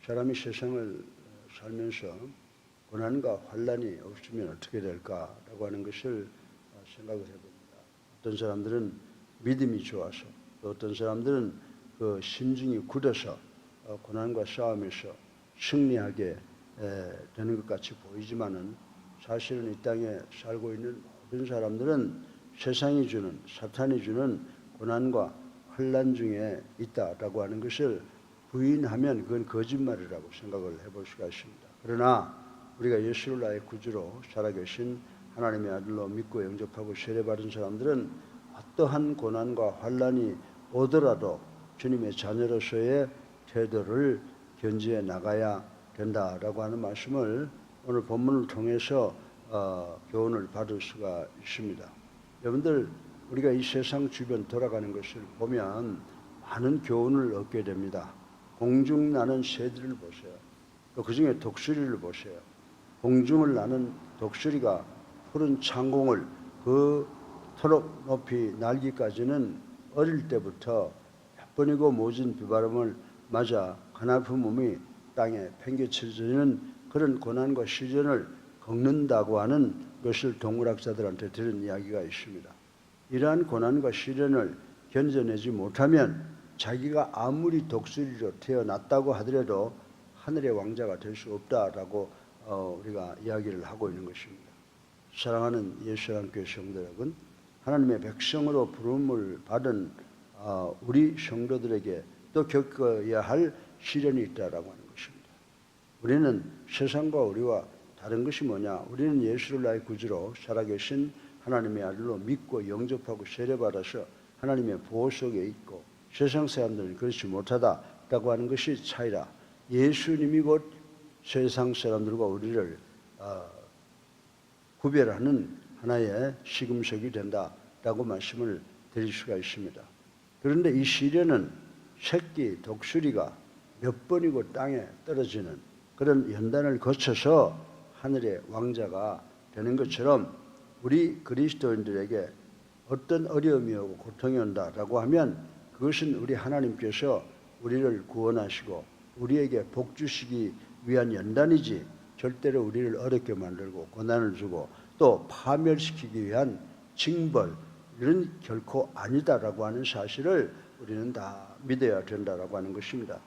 사람이 세상을 살면서 고난과 환난이 없으면 어떻게 될까라고 하는 것을 생각을 해봅니다. 어떤 사람들은 믿음이 좋아서, 또 어떤 사람들은 그 심중이 굳어서 고난과 싸움에서 승리하게 되는 것 같이 보이지만은, 사실은 이 땅에 살고 있는 모든 사람들은 세상이 주는, 사탄이 주는 고난과 환난 중에 있다라고 하는 것을 부인하면 그건 거짓말이라고 생각을 해볼 수가 있습니다. 그러나 우리가 예수를 나의 구주로 살아계신 하나님의 아들로 믿고 영접하고 세례받은 사람들은 어떠한 고난과 환난이 오더라도 주님의 자녀로서의 태도를 견지해 나가야 된다라고 하는 말씀을 오늘 본문을 통해서 교훈을 받을 수가 있습니다. 여러분들, 우리가 이 세상 주변 돌아가는 것을 보면 많은 교훈을 얻게 됩니다. 공중 나는 새들을 보세요. 또 그중에 독수리를 보세요. 공중을 나는 독수리가 푸른 창공을 그토록 높이 날기까지는 어릴 때부터 몇 번이고 모진 비바람을 맞아 가냘픈 몸이 땅에 팽개쳐지는 그런 고난과 시련을 겪는다고 하는 것을 동물학자들한테 들은 이야기가 있습니다. 이러한 고난과 시련을 견뎌내지 못하면 자기가 아무리 독수리로 태어났다고 하더라도 하늘의 왕자가 될 수 없다라고 우리가 이야기를 하고 있는 것입니다. 사랑하는 예수님교회 성도 여러분, 하나님의 백성으로 부름을 받은 우리 성도들에게 또 겪어야 할 시련이 있다라고 하는 것입니다. 우리는 세상과 우리와 다른 것이 뭐냐? 우리는 예수를 나의 구주로 살아계신 하나님의 아들로 믿고 영접하고 세례받아서 하나님의 보호 속에 있고, 세상 사람들은 그렇지 못하다라고 하는 것이 차이라. 예수님이 곧 세상 사람들과 우리를 구별하는 하나의 시금석이 된다라고 말씀을 드릴 수가 있습니다. 그런데 이 시련은 새끼 독수리가 몇 번이고 땅에 떨어지는 그런 연단을 거쳐서 하늘의 왕자가 되는 것처럼, 우리 그리스도인들에게 어떤 어려움이 오고 고통이 온다라고 하면 그것은 우리 하나님께서 우리를 구원하시고 우리에게 복 주시기 위한 연단이지, 절대로 우리를 어렵게 만들고 고난을 주고 또 파멸시키기 위한 징벌, 이런 결코 아니다라고 하는 사실을 우리는 다 믿어야 된다라고 하는 것입니다.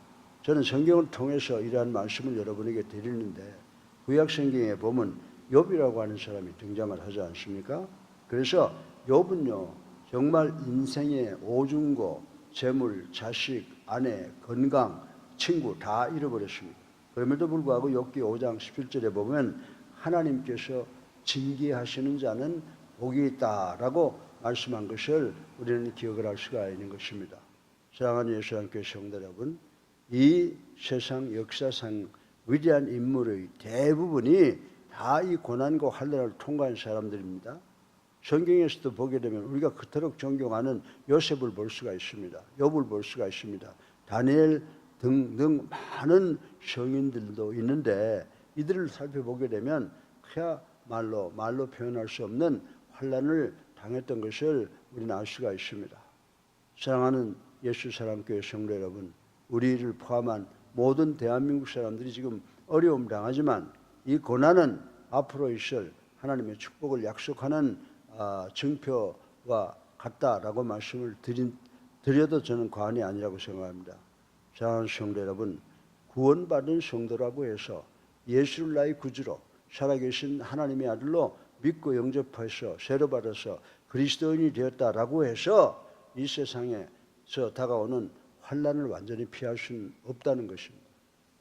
저는 성경을 통해서 이러한 말씀을 여러분에게 드리는데, 구약 성경에 보면 욥이라고 하는 사람이 등장을 하지 않습니까? 그래서 욥은요, 정말 인생의 오중고, 재물, 자식, 아내, 건강, 친구 다 잃어버렸습니다. 그럼에도 불구하고 욥기 5장 17절에 보면 하나님께서 징계하시는 자는 복이 있다라고 말씀한 것을 우리는 기억을 할 수가 있는 것입니다. 사랑하는 예수님교회 성도 여러분, 이 세상 역사상 위대한 인물의 대부분이 다 이 고난과 환난을 통과한 사람들입니다. 성경에서도 보게 되면 우리가 그토록 존경하는 요셉을 볼 수가 있습니다. 욥을 볼 수가 있습니다. 다니엘 등등 많은 성인들도 있는데, 이들을 살펴보게 되면 그야말로 말로 표현할 수 없는 환난을 당했던 것을 우리는 알 수가 있습니다. 사랑하는 예수 사랑교회 성도 여러분, 우리를 포함한 모든 대한민국 사람들이 지금 어려움 당하지만 이 고난은 앞으로 있을 하나님의 축복을 약속하는 증표와 같다라고 말씀을 드려도 저는 과언이 아니라고 생각합니다. 사랑하는 성도 여러분, 구원받은 성도라고 해서 예수를 나의 구주로 살아계신 하나님의 아들로 믿고 영접해서 세례받아서 그리스도인이 되었다라고 해서 이 세상에서 다가오는 환난을 완전히 피할 수는 없다는 것입니다.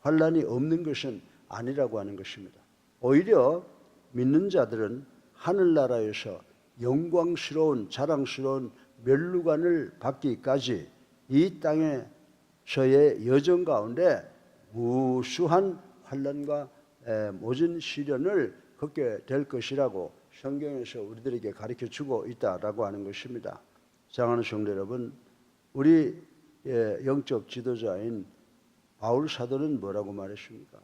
환난이 없는 것은 아니라고 하는 것입니다. 오히려 믿는 자들은 하늘나라에서 영광스러운 자랑스러운 멸류관을 받기까지 이 땅에서의 여정 가운데 무수한 환난과 모진 시련을 겪게 될 것이라고 성경에서 우리들에게 가르쳐주고 있다라고 하는 것입니다. 사랑하는 성도 여러분, 우리 영적 지도자인 바울 사도는 뭐라고 말했습니까?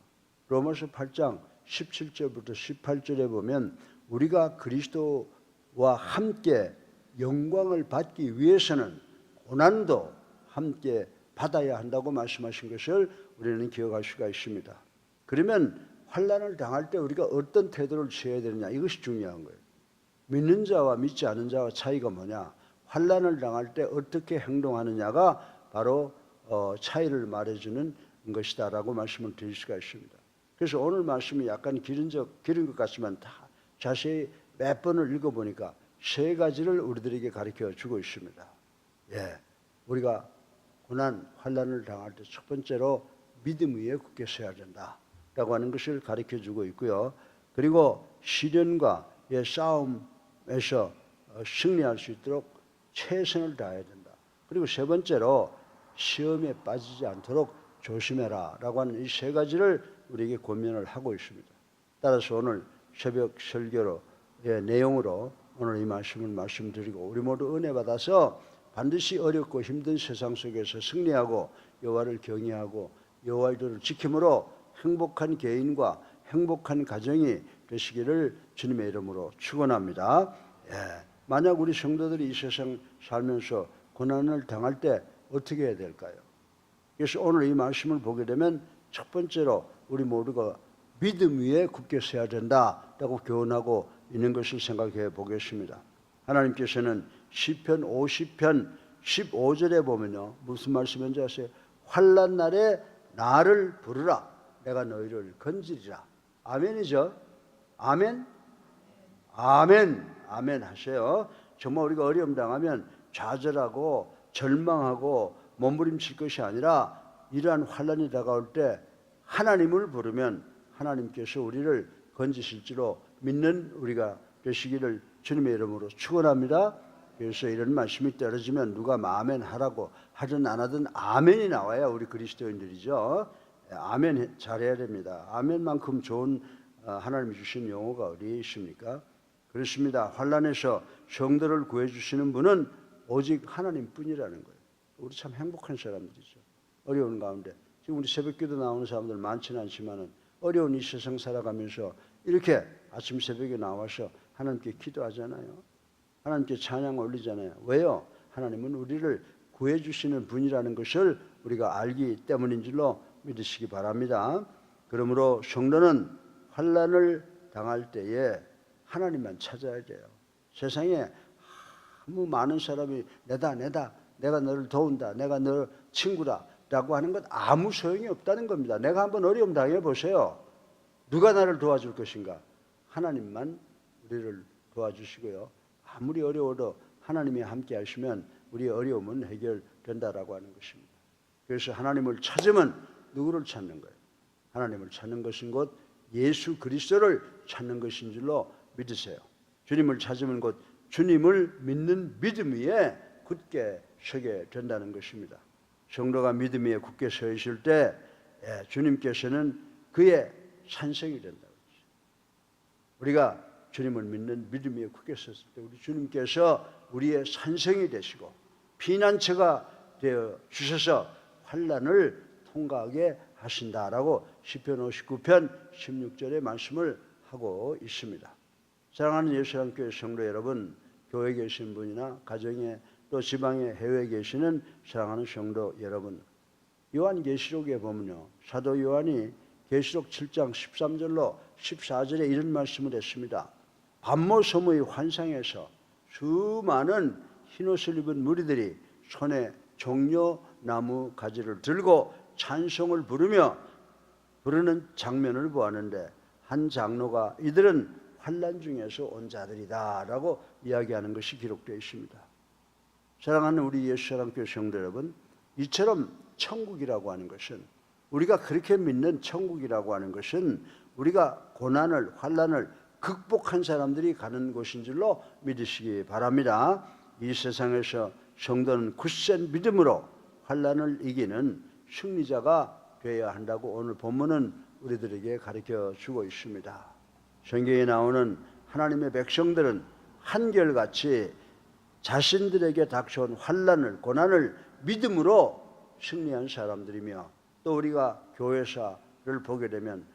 로마서 8장 17절부터 18절에 보면 우리가 그리스도와 함께 영광을 받기 위해서는 고난도 함께 받아야 한다고 말씀하신 것을 우리는 기억할 수가 있습니다. 그러면 환난을 당할 때 우리가 어떤 태도를 취해야 되느냐, 이것이 중요한 거예요. 믿는 자와 믿지 않은 자와 차이가 뭐냐, 환난을 당할 때 어떻게 행동하느냐가 바로 차이를 말해주는 것이다라고 말씀을 드릴 수가 있습니다. 그래서 오늘 말씀이 약간 길은 것 같지만 다 자세히 몇 번을 읽어보니까 세 가지를 우리들에게 가르쳐 주고 있습니다. 예, 우리가 고난, 환난을 당할 때 첫 번째로 믿음 위에 굳게 서야 된다라고 하는 것을 가르쳐 주고 있고요. 그리고 시련과 싸움에서 승리할 수 있도록 최선을 다해야 된다. 그리고 세 번째로 시험에 빠지지 않도록 조심해라 라고 하는 이 세 가지를 우리에게 권면을 하고 있습니다. 따라서 오늘 새벽 설교의 내용으로 오늘 이 말씀을 말씀드리고, 우리 모두 은혜 받아서 반드시 어렵고 힘든 세상 속에서 승리하고 여호와를 경외하고 여호와의 도를 지킴으로 행복한 개인과 행복한 가정이 되시기를 주님의 이름으로 축원합니다. 만약 우리 성도들이 이 세상 살면서 고난을 당할 때 어떻게 해야 될까요? 그래서 오늘 이 말씀을 보게 되면 첫 번째로 우리 모두가 믿음 위에 굳게 서야 된다라고 교훈하고 있는 것을 생각해 보겠습니다. 하나님께서는 시편 50편 15절에 보면요, 무슨 말씀인지 아세요? 환난 날에 나를 부르라, 내가 너희를 건지리라. 아멘이죠? 아멘? 아멘, 아멘 하세요. 정말 우리가 어려움 당하면 좌절하고 절망하고 몸부림칠 것이 아니라 이러한 환난이 다가올 때 하나님을 부르면 하나님께서 우리를 건지실 줄로 믿는 우리가 되시기를 주님의 이름으로 축원합니다. 그래서 이런 말씀이 떨어지면 누가 아멘 하라고 하든 안 하든 아멘이 나와야 우리 그리스도인들이죠. 아멘 잘해야 됩니다. 아멘만큼 좋은 하나님이 주신 용어가 어디에 있습니까? 그렇습니다. 환난에서 성도를 구해주시는 분은 오직 하나님뿐이라는 거예요. 우리 참 행복한 사람들이죠. 어려운 가운데 지금 우리 새벽기도 나오는 사람들 많지는 않지만은 어려운 이 세상 살아가면서 이렇게 아침 새벽에 나와서 하나님께 기도하잖아요. 하나님께 찬양 올리잖아요. 왜요? 하나님은 우리를 구해주시는 분이라는 것을 우리가 알기 때문인 줄로 믿으시기 바랍니다. 그러므로 성도는 환난을 당할 때에 하나님만 찾아야 돼요. 세상에 너무 많은 사람이 내가 너를 도운다, 내가 너 친구다 라고 하는 것 아무 소용이 없다는 겁니다. 내가 한번 어려움 당해보세요. 누가 나를 도와줄 것인가? 하나님만 우리를 도와주시고요. 아무리 어려워도 하나님이 함께 하시면 우리의 어려움은 해결된다라고 하는 것입니다. 그래서 하나님을 찾으면 누구를 찾는 거예요? 하나님을 찾는 것은 곧 예수 그리스도를 찾는 것인 줄로 믿으세요. 주님을 찾으면 곧 주님을 믿는 믿음 위에 굳게 서게 된다는 것입니다. 성도가 믿음 위에 굳게 서 있을 때 주님께서는 그의 산성이 된다고 했어요. 우리가 주님을 믿는 믿음 위에 굳게 섰을 때 우리 주님께서 우리의 산성이 되시고 피난처가 되어 주셔서 환난을 통과하게 하신다라고 시편 59편 16절의 말씀을 하고 있습니다. 사랑하는 예수님교회 성도 여러분, 교회에 계신 분이나 가정에 또 지방에 해외에 계시는 사랑하는 성도 여러분, 요한계시록에 보면요, 사도 요한이 계시록 7장 13절로 14절에 이런 말씀을 했습니다. 밤모섬의 환상에서 수많은 흰옷을 입은 무리들이 손에 종려나무 가지를 들고 찬송을 부르는 장면을 보았는데, 한 장로가 이들은 환난 중에서 온 자들이다 라고 이야기하는 것이 기록되어 있습니다. 사랑하는 우리 예수사랑교회 성도 여러분, 이처럼 천국이라고 하는 것은, 우리가 그렇게 믿는 천국이라고 하는 것은 우리가 고난을, 환난을 극복한 사람들이 가는 곳인 줄로 믿으시기 바랍니다. 이 세상에서 성도는 굳센 믿음으로 환난을 이기는 승리자가 되어야 한다고 오늘 본문은 우리들에게 가르쳐 주고 있습니다. 성경에 나오는 하나님의 백성들은 한결같이 자신들에게 닥쳐온 환난을, 고난을 믿음으로 승리한 사람들이며, 또 우리가 교회사를 보게 되면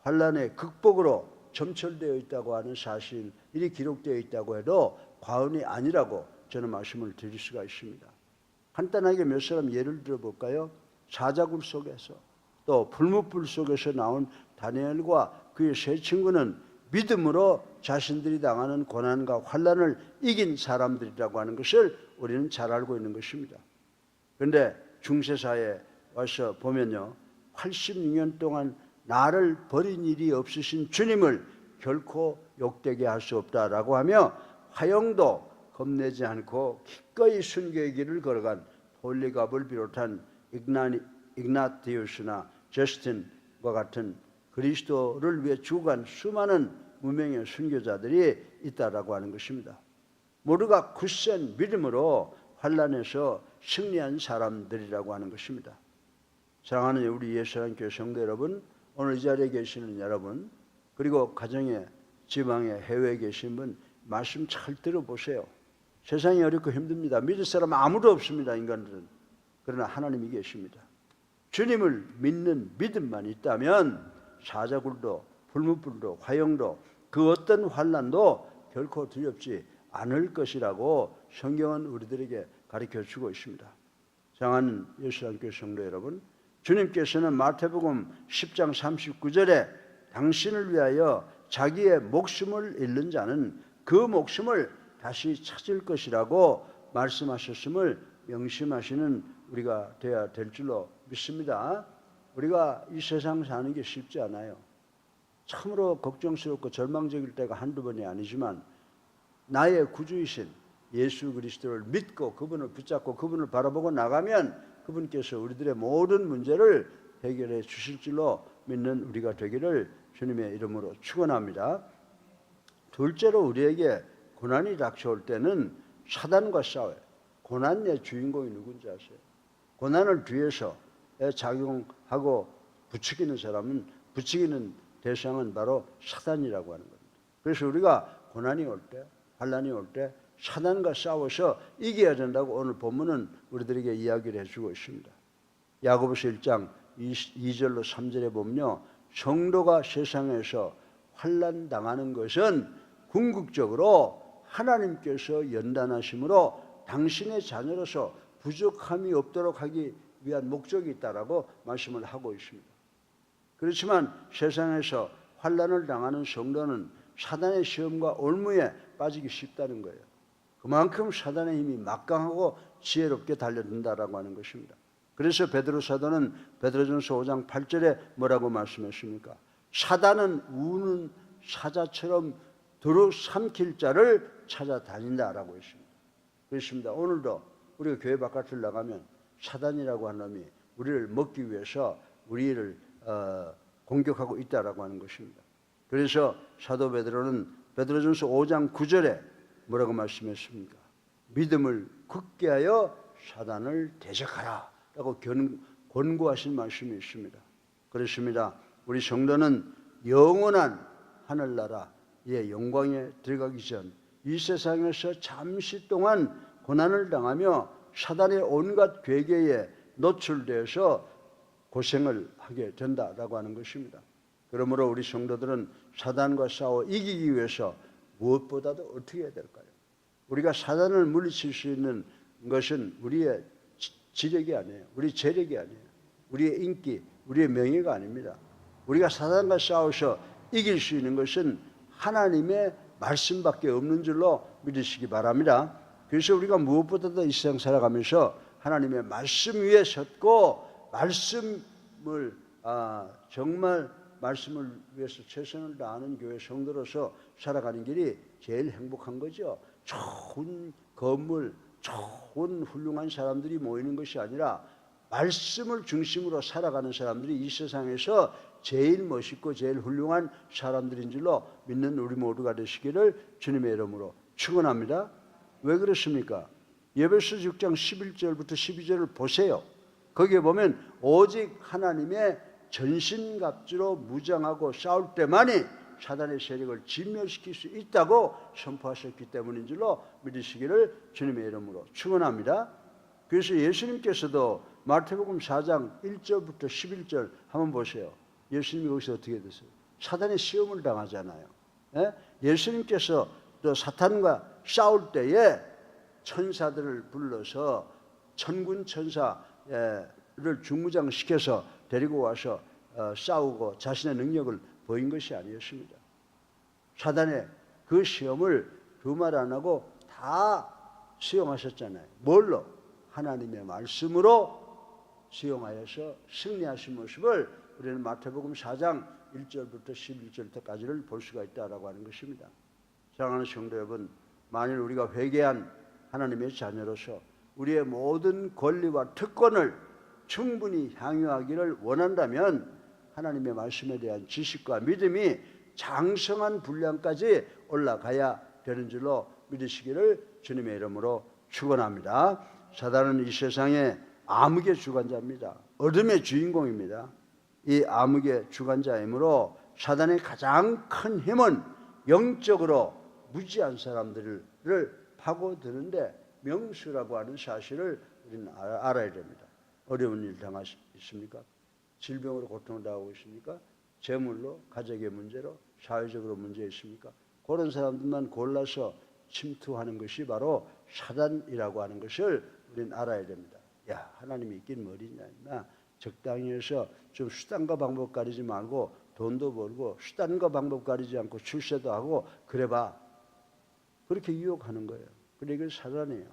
환난의 극복으로 점철되어 있다고 하는 사실이 기록되어 있다고 해도 과언이 아니라고 저는 말씀을 드릴 수가 있습니다. 간단하게 몇 사람 예를 들어볼까요? 사자굴 속에서 또 불못불 속에서 나온 다니엘과 그의 세 친구는 믿음으로 자신들이 당하는 고난과 환난을 이긴 사람들이라고 하는 것을 우리는 잘 알고 있는 것입니다. 그런데 중세사에 와서 보면요, 86년 동안 나를 버린 일이 없으신 주님을 결코 욕되게 할 수 없다라고 하며 화형도 겁내지 않고 기꺼이 순교의 길을 걸어간 폴리갑을 비롯한 이그나티우스나 저스틴과 같은 그리스도를 위해 죽어간 수많은 무명의 순교자들이 있다라고 하는 것입니다. 모두가 굳센 믿음으로 환난에서 승리한 사람들이라고 하는 것입니다. 사랑하는 우리 예수님 교회 성도 여러분, 오늘 이 자리에 계시는 여러분, 그리고 가정에, 지방에, 해외에 계신 분 말씀 잘 들어보세요. 세상이 어렵고 힘듭니다. 믿을 사람 아무도 없습니다. 인간들은. 그러나 하나님이 계십니다. 주님을 믿는 믿음만 있다면 사자굴도 불못불도 화형도 그 어떤 환난도 결코 두렵지 않을 것이라고 성경은 우리들에게 가르쳐주고 있습니다. 사랑하는 예수님께 성도 여러분, 주님께서는 마태복음 10장 39절에 당신을 위하여 자기의 목숨을 잃는 자는 그 목숨을 다시 찾을 것이라고 말씀하셨음을 명심하시는 우리가 되어야 될 줄로 믿습니다. 우리가 이 세상 사는 게 쉽지 않아요. 참으로 걱정스럽고 절망적일 때가 한두 번이 아니지만 나의 구주이신 예수 그리스도를 믿고 그분을 붙잡고 그분을 바라보고 나가면 그분께서 우리들의 모든 문제를 해결해 주실 줄로 믿는 우리가 되기를 주님의 이름으로 축원합니다. 둘째로 우리에게 고난이 닥쳐올 때는 사단과 싸워요. 고난의 주인공이 누군지 아세요? 고난을 뒤에서 작용하고 부추기는 사람은, 부추기는 대상은 바로 사단이라고 하는 겁니다. 그래서 우리가 고난이 올 때, 환난이 올 때 사단과 싸워서 이겨야 된다고 오늘 본문은 우리들에게 이야기를 해주고 있습니다. 야고보서 1장 2절로 3절에 보면요, 성도가 세상에서 환난 당하는 것은 궁극적으로 하나님께서 연단하심으로 당신의 자녀로서 부족함이 없도록 하기 위한 목적이 있다라고 말씀을 하고 있습니다. 그렇지만 세상에서 환난을 당하는 성도는 사단의 시험과 올무에 빠지기 쉽다는 거예요. 그만큼 사단의 힘이 막강하고 지혜롭게 달려든다라고 하는 것입니다. 그래서 베드로 사도는 베드로전서 5장 8절에 뭐라고 말씀했습니까? 사단은 우는 사자처럼 두루 삼킬 자를 찾아다닌다라고 했습니다. 그렇습니다. 오늘도 우리가 교회 바깥을 나가면 사단이라고 하는 놈이 우리를 먹기 위해서 우리를 공격하고 있다라고 하는 것입니다. 그래서 사도 베드로는 베드로전서 5장 9절에 뭐라고 말씀했습니까? 믿음을 굳게 하여 사단을 대적하라 라고 권고하신 말씀이 있습니다. 그렇습니다. 우리 성도는 영원한 하늘나라의 영광에 들어가기 전 이 세상에서 잠시 동안 고난을 당하며 사단의 온갖 괴계에 노출되어서 고생을 하게 된다라고 하는 것입니다. 그러므로 우리 성도들은 사단과 싸워 이기기 위해서 무엇보다도 어떻게 해야 될까요? 우리가 사단을 물리칠 수 있는 것은 우리의 지력이 아니에요. 우리 재력이 아니에요. 우리의 인기, 우리의 명예가 아닙니다. 우리가 사단과 싸워서 이길 수 있는 것은 하나님의 말씀밖에 없는 줄로 믿으시기 바랍니다. 그래서 우리가 무엇보다도 이 세상 살아가면서 하나님의 말씀 위에 섰고 말씀을 정말 말씀을 위해서 최선을 다하는 교회 성도로서 살아가는 길이 제일 행복한 거죠. 좋은 건물, 좋은 훌륭한 사람들이 모이는 것이 아니라 말씀을 중심으로 살아가는 사람들이 이 세상에서 제일 멋있고 제일 훌륭한 사람들인 줄로 믿는 우리 모두가 되시기를 주님의 이름으로 축원합니다. 왜 그렇습니까? 에베소 6장 11절부터 12절을 보세요. 거기에 보면 오직 하나님의 전신갑주로 무장하고 싸울 때만이 사단의 세력을 진멸시킬 수 있다고 선포하셨기 때문인 줄로 믿으시기를 주님의 이름으로 축원합니다. 그래서 예수님께서도 마태복음 4장 1절부터 11절 한번 보세요. 예수님이 거기서 어떻게 됐어요? 사단의 시험을 당하잖아요. 예수님께서 또 사탄과 싸울 때에 천사들을 불러서 천군 천사 중무장시켜서 데리고 와서 싸우고 자신의 능력을 보인 것이 아니었습니다. 사단의 그 시험을 두말 안 하고 다 수용하셨잖아요. 뭘로? 하나님의 말씀으로 수용하여서 승리하신 모습을 우리는 마태복음 4장 1절부터 11절까지를 볼 수가 있다라고 하는 것입니다. 사랑하는 성도 여러분, 만일 우리가 회개한 하나님의 자녀로서 우리의 모든 권리와 특권을 충분히 향유하기를 원한다면 하나님의 말씀에 대한 지식과 믿음이 장성한 분량까지 올라가야 되는 줄로 믿으시기를 주님의 이름으로 축원합니다. 사단은 이 세상의 암흑의 주관자입니다. 어둠의 주인공입니다. 이 암흑의 주관자이므로 사단의 가장 큰 힘은 영적으로 무지한 사람들을 파고드는데 명수라고 하는 사실을 우리는 알아야 됩니다. 어려운 일 당하십니까? 질병으로 고통을 당하고 있습니까? 재물로, 가족의 문제로, 사회적으로 문제 있습니까? 그런 사람들만 골라서 침투하는 것이 바로 사단이라고 하는 것을 우리는 알아야 됩니다. 야, 하나님이 있긴 뭐리냐. 적당히 해서 좀 수단과 방법 가리지 말고 돈도 벌고 수단과 방법 가리지 않고 출세도 하고 그래봐. 그렇게 유혹하는 거예요. 그러니까 이건 사단이에요.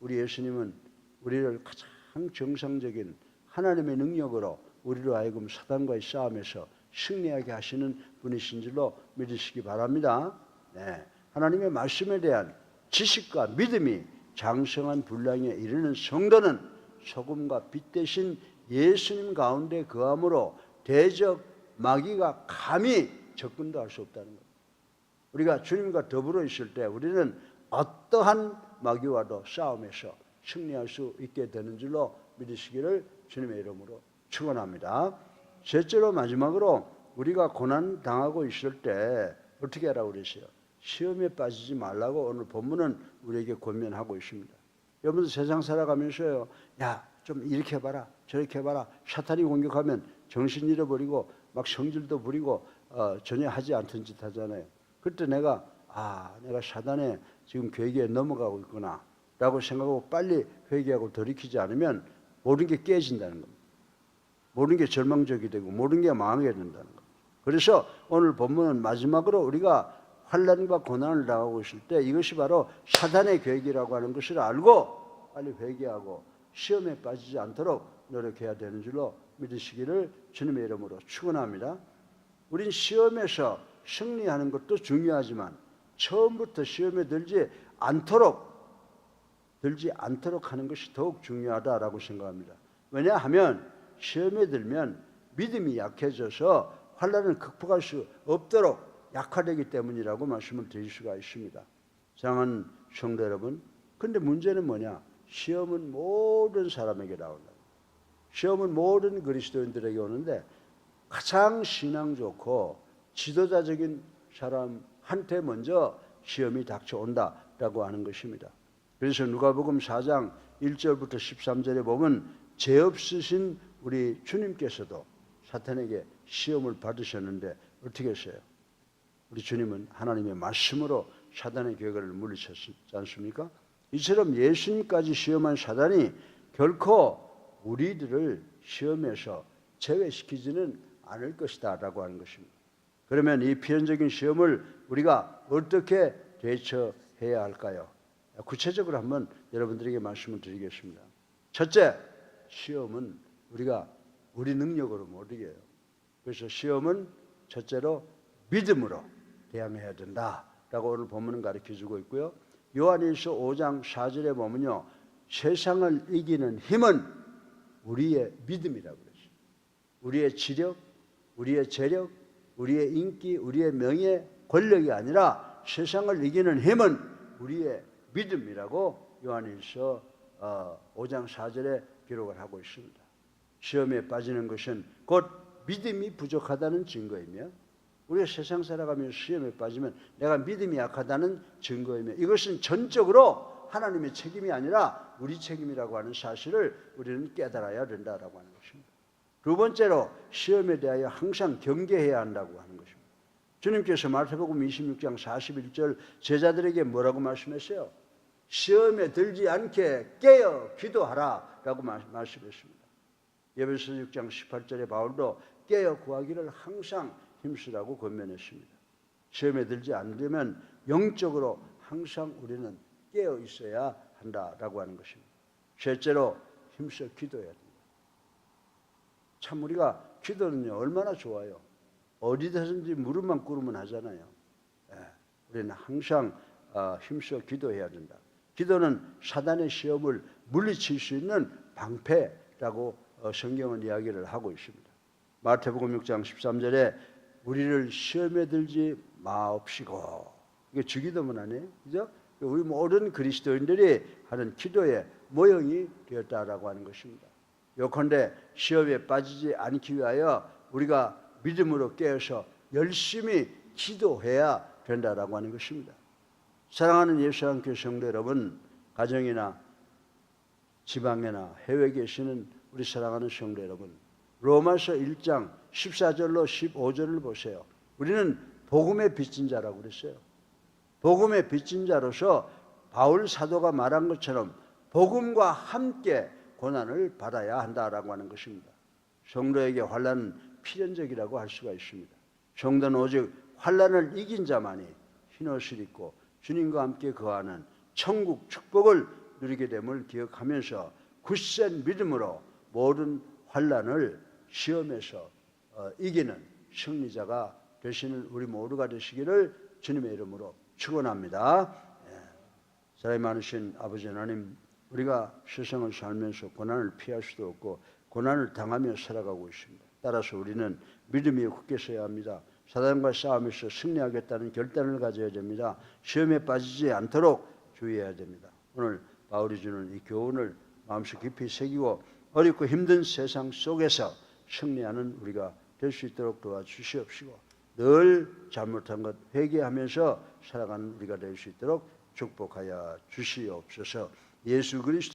우리 예수님은 우리를 가장 정상적인 하나님의 능력으로 우리로 하여금 사단과의 싸움에서 승리하게 하시는 분이신 줄로 믿으시기 바랍니다. 네. 하나님의 말씀에 대한 지식과 믿음이 장성한 분량에 이르는 성도는 소금과 빛 대신 예수님 가운데 거함으로 대적 마귀가 감히 접근도 할 수 없다는 것. 우리가 주님과 더불어 있을 때 우리는 어떠한 마귀와도 싸움에서 승리할 수 있게 되는 줄로 믿으시기를 주님의 이름으로 축원합니다. 셋째로 마지막으로 우리가 고난 당하고 있을 때 어떻게 하라고 그랬어요? 시험에 빠지지 말라고 오늘 본문은 우리에게 권면하고 있습니다. 여러분들 세상 살아가면서요, 야, 좀 이렇게 해봐라, 저렇게 해봐라. 사탄이 공격하면 정신 잃어버리고 막 성질도 부리고 전혀 하지 않던 짓 하잖아요. 그때 내가 사단의 지금 괴기에 넘어가고 있구나 라고 생각하고 빨리 회개하고 돌이키지 않으면 모든 게 깨진다는 겁니다. 모든 게 절망적이 되고 모든 게 망하게 된다는 겁니다. 그래서 오늘 본문은 마지막으로 우리가 환난과 고난을 당하고 있을 때 이것이 바로 사단의 계획이라고 하는 것을 알고 빨리 회개하고 시험에 빠지지 않도록 노력해야 되는 줄로 믿으시기를 주님의 이름으로 축원합니다. 우린 시험에서 승리하는 것도 중요하지만 처음부터 시험에 들지 않도록 하는 것이 더욱 중요하다라고 생각합니다. 왜냐하면 시험에 들면 믿음이 약해져서 환난을 극복할 수 없도록 약화되기 때문이라고 말씀을 드릴 수가 있습니다. 사랑하는 성도 여러분, 근데 문제는 뭐냐? 시험은 모든 사람에게 나온다. 시험은 모든 그리스도인들에게 오는데 가장 신앙 좋고 지도자적인 사람한테 먼저 시험이 닥쳐온다라고 하는 것입니다. 그래서 누가복음 4장 1절부터 13절에 보면 죄 없으신 우리 주님께서도 사탄에게 시험을 받으셨는데 어떻게 했어요? 우리 주님은 하나님의 말씀으로 사단의 계획을 물리쳤지 않습니까? 이처럼 예수님까지 시험한 사단이 결코 우리들을 시험에서 제외시키지는 않을 것이다 라고 하는 것입니다. 그러면 이 필연적인 시험을 우리가 어떻게 대처해야 할까요? 구체적으로 한번 여러분들에게 말씀을 드리겠습니다. 첫째, 시험은 우리가 우리 능력으로 못 이겨요. 그래서 시험은 첫째로 믿음으로 대항해야 된다라고 오늘 본문은 가르쳐주고 있고요. 요한일서 5장 4절에 보면요, 세상을 이기는 힘은 우리의 믿음이라고 그랬어요. 우리의 지력, 우리의 재력, 우리의 인기, 우리의 명예, 권력이 아니라 세상을 이기는 힘은 우리의 믿음이라고 요한일서 5장 4절에 기록을 하고 있습니다. 시험에 빠지는 것은 곧 믿음이 부족하다는 증거이며 우리가 세상 살아가면서 시험에 빠지면 내가 믿음이 약하다는 증거이며 이것은 전적으로 하나님의 책임이 아니라 우리 책임이라고 하는 사실을 우리는 깨달아야 된다라고 하는 것입니다. 두 번째로 시험에 대하여 항상 경계해야 한다고 하는 것입니다. 주님께서 마태복음 26장 41절 제자들에게 뭐라고 말씀했어요? 시험에 들지 않게 깨어 기도하라 라고 말씀했습니다. 에베소 6장 18절에 바울도 깨어 구하기를 항상 힘쓰라고 권면했습니다. 시험에 들지 않으려면 영적으로 항상 우리는 깨어 있어야 한다라고 하는 것입니다. 셋째로 힘써 기도해야 됩니다. 참 우리가 기도는요 얼마나 좋아요. 어디든지 무릎만 꿇으면 하잖아요. 우리는 항상 힘써 기도해야 된다. 기도는 사단의 시험을 물리칠 수 있는 방패라고 성경은 이야기를 하고 있습니다. 마태복음 6장 13절에 우리를 시험에 들지 마옵시고, 이게 주기도문 아니에요? 그죠? 우리 모든 그리스도인들이 하는 기도의 모형이 되었다라고 하는 것입니다. 요컨대 시험에 빠지지 않기 위하여 우리가 믿음으로 깨어서 열심히 기도해야 된다라고 하는 것입니다. 사랑하는 예수님께 성도 여러분, 가정이나 지방이나 해외에 계시는 우리 사랑하는 성도 여러분, 로마서 1장 14절로 15절을 보세요. 우리는 복음의 빚진 자라고 그랬어요. 복음의 빚진 자로서 바울 사도가 말한 것처럼 복음과 함께 고난을 받아야 한다라고 하는 것입니다. 성도에게 환난은 필연적이라고 할 수가 있습니다. 성도는 오직 환난을 이긴 자만이 흰 옷을 입고 주님과 함께 거하는 천국 축복을 누리게 됨을 기억하면서 굳센 믿음으로 모든 환난을 시험에서 이기는 승리자가 되시는 우리 모두가 되시기를 주님의 이름으로 축원합니다. 사랑이 많으신 아버지 하나님, 우리가 세상을 살면서 고난을 피할 수도 없고 고난을 당하며 살아가고 있습니다. 따라서 우리는 믿음이 굳게 서야 합니다. 사단과 싸움에서 승리하겠다는 결단을 가져야 됩니다. 시험에 빠지지 않도록 주의해야 됩니다. 오늘 바울이 주는 이 교훈을 마음속 깊이 새기고 어렵고 힘든 세상 속에서 승리하는 우리가 될 수 있도록 도와주시옵시고 늘 잘못한 것 회개하면서 살아가는 우리가 될 수 있도록 축복하여 주시옵소서. 예수 그리스도